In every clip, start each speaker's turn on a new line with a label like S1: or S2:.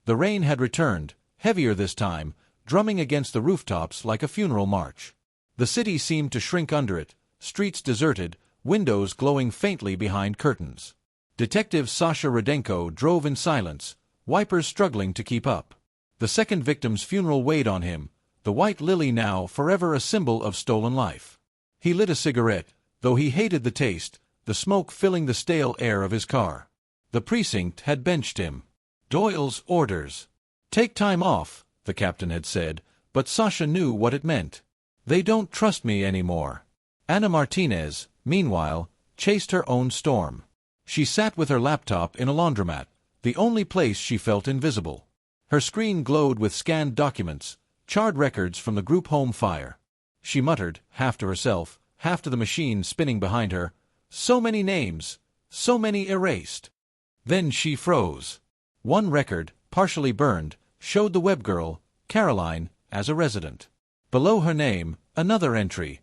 S1: The rain had returned, heavier this time, drumming against the rooftops like a funeral march. The city seemed to shrink under it, streets deserted, windows glowing faintly behind curtains. Detective Sasha Rudenko drove in silence, wipers struggling to keep up. The second victim's funeral weighed on him, the white lily now forever a symbol of stolen life. He lit a cigarette, though he hated the taste, the smoke filling the stale air of his car. The precinct had benched him. Doyle's orders. "Take time off," the captain had said, but Sasha knew what it meant. "They don't trust me anymore." Anna Martinez, meanwhile, chased her own storm. She sat with her laptop in a laundromat, the only place she felt invisible. Her screen glowed with scanned documents, charred records from the group home fire. She muttered, half to herself, half to the machine spinning behind her, "So many names, so many erased." Then she froze. One record, partially burned, showed the web girl, Caroline, as a resident. Below her name, another entry,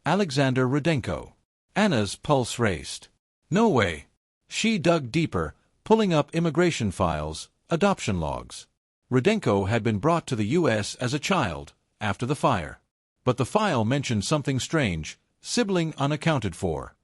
S1: Alexander Rudenko. Anna's pulse raced. No way. She dug deeper, pulling up immigration files, adoption logs. Rudenko had been brought to the U.S. as a child, after the fire. But the file mentioned something strange, sibling unaccounted for.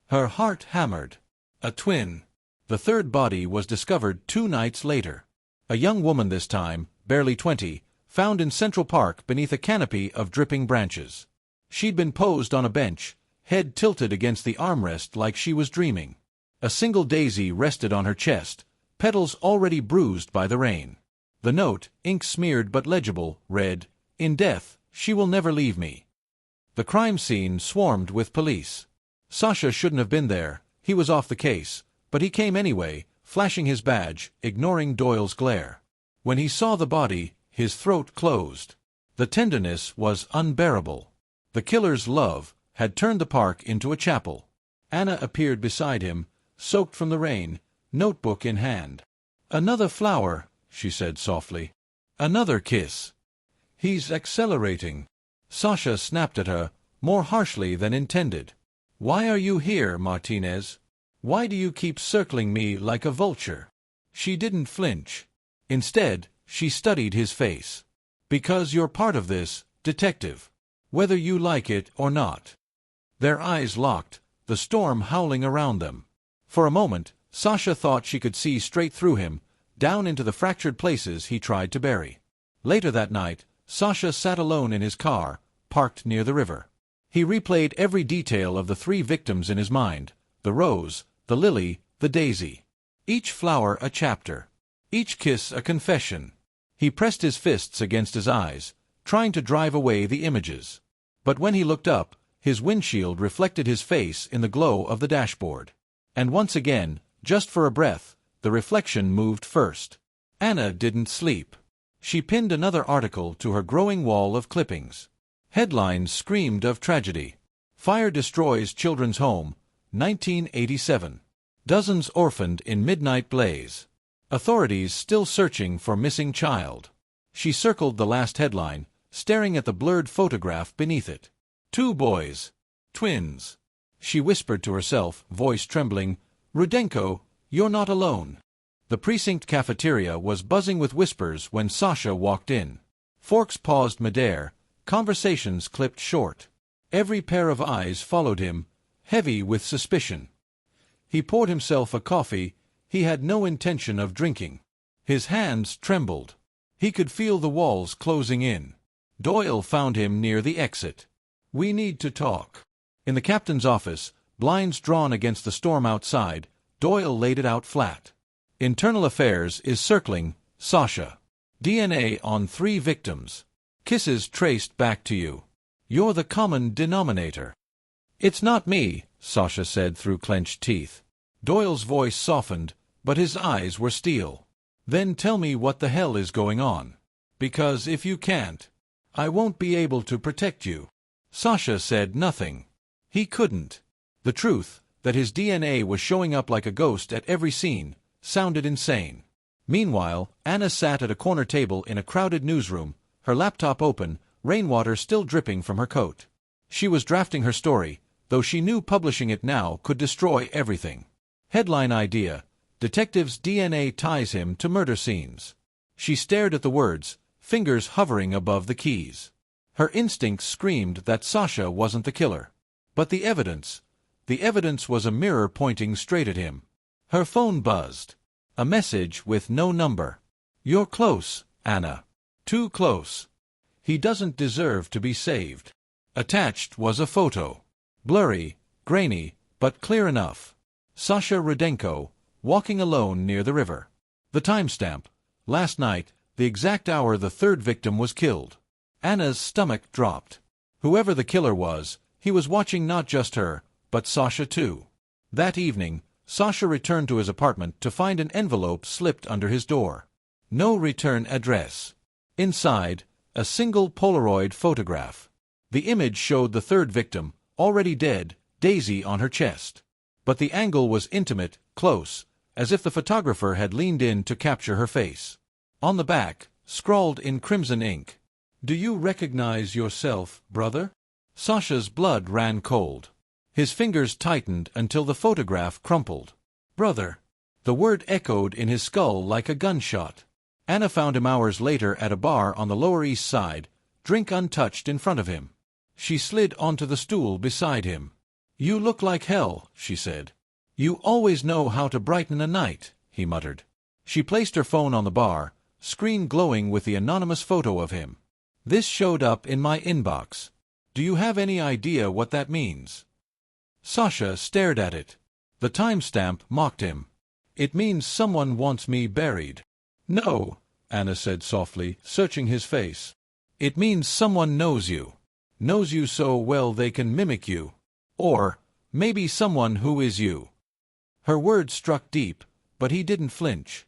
S1: Her heart hammered. A twin. The third body was discovered 2 nights later. A young woman this time, barely 20, found in Central Park beneath a canopy of dripping branches. She'd been posed on a bench, head tilted against the armrest like she was dreaming. A single daisy rested on her chest, petals already bruised by the rain. The note, ink-smeared but legible, read, "In death, she will never leave me." The crime scene swarmed with police. Sasha shouldn't have been there, he was off the case, but he came anyway, flashing his badge, ignoring Doyle's glare. When he saw the body, his throat closed. The tenderness was unbearable. The killer's love had turned the park into a chapel. Anna appeared beside him, soaked from the rain, notebook in hand. "Another flower," she said softly. "Another kiss." "He's accelerating." Sasha snapped at her, more harshly than intended. "Why are you here, Martinez? Why do you keep circling me like a vulture?" She didn't flinch. Instead, she studied his face. "Because you're part of this, detective. Whether you like it or not." Their eyes locked, the storm howling around them. For a moment, Sasha thought she could see straight through him, down into the fractured places he tried to bury. Later that night, Sasha sat alone in his car, parked near the river. He replayed every detail of the 3 victims in his mind, the rose, the lily, the daisy. Each flower a chapter. Each kiss a confession. He pressed his fists against his eyes, trying to drive away the images. But when he looked up, his windshield reflected his face in the glow of the dashboard. And once again, just for a breath, the reflection moved first. Anna didn't sleep. She pinned another article to her growing wall of clippings. Headlines screamed of tragedy. "Fire destroys children's home, 1987. Dozens orphaned in midnight blaze. Authorities still searching for missing child." She circled the last headline, staring at the blurred photograph beneath it. 2 boys. Twins. She whispered to herself, voice trembling, "Rudenko, you're not alone." The precinct cafeteria was buzzing with whispers when Sasha walked in. Forks paused midair, conversations clipped short. Every pair of eyes followed him, heavy with suspicion. He poured himself a coffee he had no intention of drinking. His hands trembled. He could feel the walls closing in. Doyle found him near the exit. "We need to talk." In the captain's office, blinds drawn against the storm outside, Doyle laid it out flat. "Internal Affairs is circling, Sasha. DNA on 3 victims. Kisses traced back to you. You're the common denominator." "It's not me," Sasha said through clenched teeth. Doyle's voice softened, but his eyes were steel. "Then tell me what the hell is going on. Because if you can't, I won't be able to protect you." Sasha said nothing. He couldn't. The truth, that his DNA was showing up like a ghost at every scene, sounded insane. Meanwhile, Anna sat at a corner table in a crowded newsroom, her laptop open, rainwater still dripping from her coat. She was drafting her story, though she knew publishing it now could destroy everything. Headline idea: Detective's DNA ties him to murder scenes. She stared at the words, fingers hovering above the keys. Her instincts screamed that Sasha wasn't the killer. But the evidence was a mirror pointing straight at him. Her phone buzzed. A message with no number. "You're close, Anna. Too close. He doesn't deserve to be saved." Attached was a photo. Blurry, grainy, but clear enough. Sasha Rudenko, walking alone near the river. The timestamp. Last night, the exact hour the third victim was killed. Anna's stomach dropped. Whoever the killer was, he was watching not just her, but Sasha too. That evening, Sasha returned to his apartment to find an envelope slipped under his door. No return address. Inside, a single Polaroid photograph. The image showed the third victim, already dead, Daisy on her chest. But the angle was intimate, close, as if the photographer had leaned in to capture her face. On the back, scrawled in crimson ink, "Do you recognize yourself, brother?" Sasha's blood ran cold. His fingers tightened until the photograph crumpled. "Brother." The word echoed in his skull like a gunshot. Anna found him hours later at a bar on the Lower East Side, drink untouched in front of him. She slid onto the stool beside him. "You look like hell," she said. "You always know how to brighten a night," he muttered. She placed her phone on the bar, screen glowing with the anonymous photo of him. "This showed up in my inbox. Do you have any idea what that means?" Sasha stared at it. The timestamp mocked him. "It means someone wants me buried." "No," Anna said softly, searching his face. "It means someone knows you. Knows you so well they can mimic you. Or, maybe someone who is you." Her words struck deep, but he didn't flinch.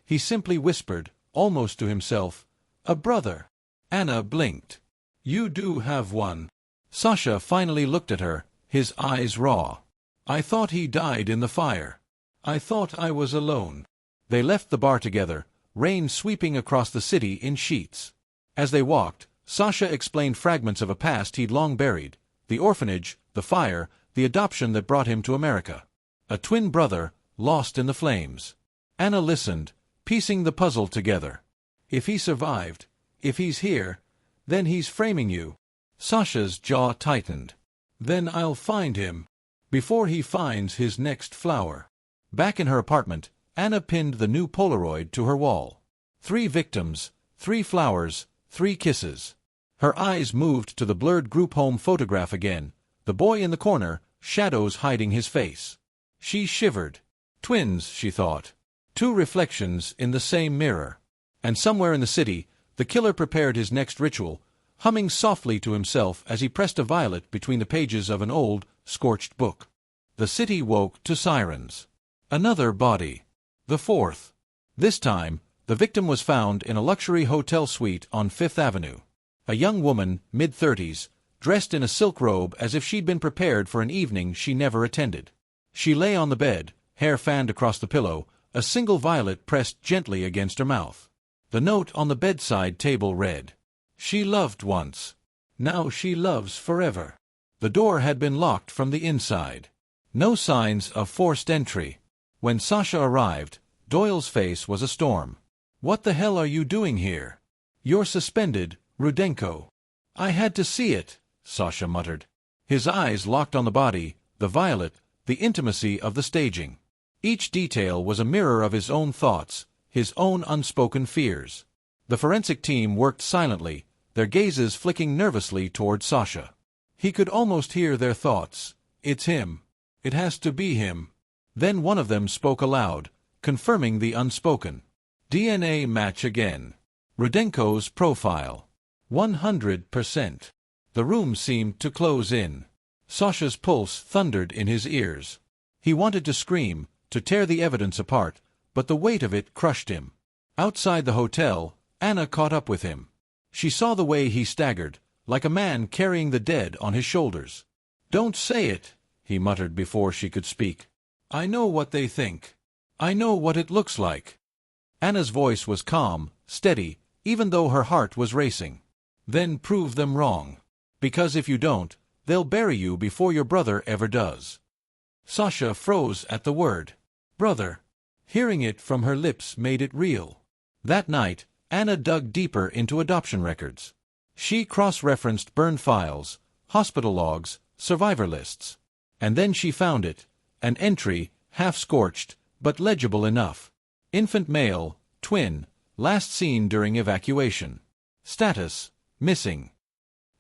S1: He simply whispered, almost to himself, "A brother." Anna blinked. "You do have one." Sasha finally looked at her, his eyes raw. "I thought he died in the fire. I thought I was alone." They left the bar together, rain sweeping across the city in sheets. As they walked, Sasha explained fragments of a past he'd long buried: the orphanage, the fire, the adoption that brought him to America. A twin brother, lost in the flames. Anna listened, piecing the puzzle together. "If he survived, if he's here, then he's framing you." Sasha's jaw tightened. "Then I'll find him. Before he finds his next flower." Back in her apartment, Anna pinned the new Polaroid to her wall. 3 victims, 3 flowers, 3 kisses. Her eyes moved to the blurred group home photograph again, the boy in the corner, shadows hiding his face. She shivered. Twins, she thought. 2 reflections in the same mirror. And somewhere in the city, the killer prepared his next ritual, humming softly to himself as he pressed a violet between the pages of an old, scorched book. The city woke to sirens. Another body. The 4th. This time, the victim was found in a luxury hotel suite on 5th Avenue. A young woman, mid-30s, dressed in a silk robe as if she'd been prepared for an evening she never attended. She lay on the bed, hair fanned across the pillow, a single violet pressed gently against her mouth. The note on the bedside table read, "She loved once. Now she loves forever." The door had been locked from the inside. No signs of forced entry. When Sasha arrived, Doyle's face was a storm. "What the hell are you doing here? You're suspended, Rudenko." "I had to see it," Sasha muttered. His eyes locked on the body, the violet, the intimacy of the staging. Each detail was a mirror of his own thoughts, his own unspoken fears. The forensic team worked silently, their gazes flicking nervously toward Sasha. He could almost hear their thoughts. "It's him. It has to be him." Then one of them spoke aloud, confirming the unspoken. "DNA match again. Rudenko's profile. 100%. The room seemed to close in. Sasha's pulse thundered in his ears. He wanted to scream, to tear the evidence apart, but the weight of it crushed him. Outside the hotel, Anna caught up with him. She saw the way he staggered, like a man carrying the dead on his shoulders. "Don't say it," he muttered before she could speak. "I know what they think. I know what it looks like." Anna's voice was calm, steady, even though her heart was racing. "Then prove them wrong. Because if you don't, they'll bury you before your brother ever does." Sasha froze at the word. "Brother." Hearing it from her lips made it real. That night, Anna dug deeper into adoption records. She cross-referenced burned files, hospital logs, survivor lists. And then she found it, an entry, half-scorched, but legible enough. Infant male, twin, last seen during evacuation. Status, missing.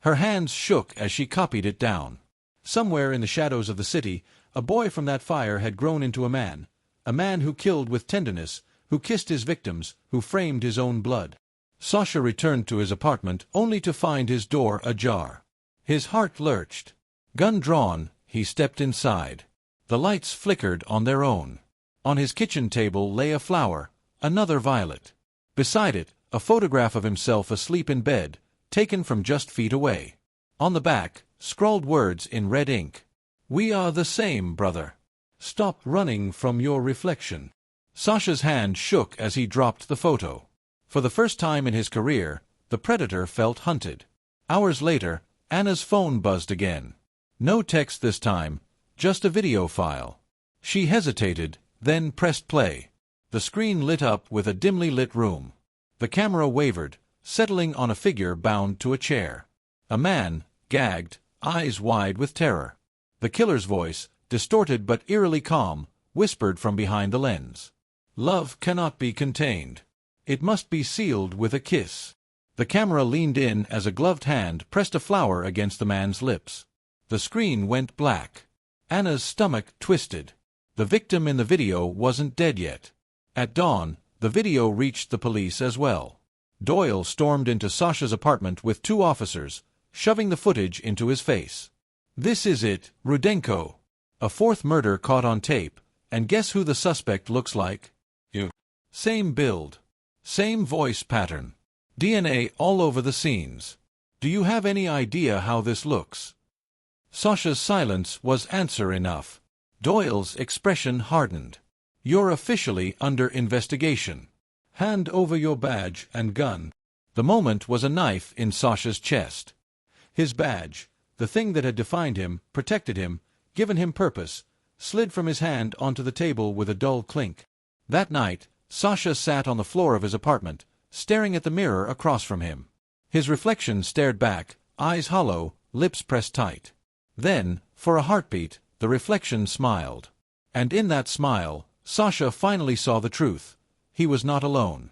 S1: Her hands shook as she copied it down. Somewhere in the shadows of the city, a boy from that fire had grown into a man who killed with tenderness, who kissed his victims, who framed his own blood. Sasha returned to his apartment only to find his door ajar. His heart lurched. Gun drawn, he stepped inside. The lights flickered on their own. On his kitchen table lay a flower, another violet. Beside it, a photograph of himself asleep in bed, taken from just feet away. On the back, scrawled words in red ink. "We are the same, brother. Stop running from your reflection." Sasha's hand shook as he dropped the photo. For the first time in his career, the predator felt hunted. Hours later, Anna's phone buzzed again. No text this time, just a video file. She hesitated, then pressed play. The screen lit up with a dimly lit room. The camera wavered, settling on a figure bound to a chair. A man, gagged, eyes wide with terror. The killer's voice, distorted but eerily calm, whispered from behind the lens. "Love cannot be contained. It must be sealed with a kiss." The camera leaned in as a gloved hand pressed a flower against the man's lips. The screen went black. Anna's stomach twisted. The victim in the video wasn't dead yet. At dawn, the video reached the police as well. Doyle stormed into Sasha's apartment with 2 officers, shoving the footage into his face. "This is it, Rudenko. A 4th murder caught on tape, and guess who the suspect looks like? You. Same build. Same voice pattern. DNA all over the scenes. Do you have any idea how this looks?" Sasha's silence was answer enough. Doyle's expression hardened. "You're officially under investigation. Hand over your badge and gun." The moment was a knife in Sasha's chest. His badge, the thing that had defined him, protected him, given him purpose, slid from his hand onto the table with a dull clink. That night, Sasha sat on the floor of his apartment, staring at the mirror across from him. His reflection stared back, eyes hollow, lips pressed tight. Then, for a heartbeat, the reflection smiled. And in that smile, Sasha finally saw the truth. He was not alone.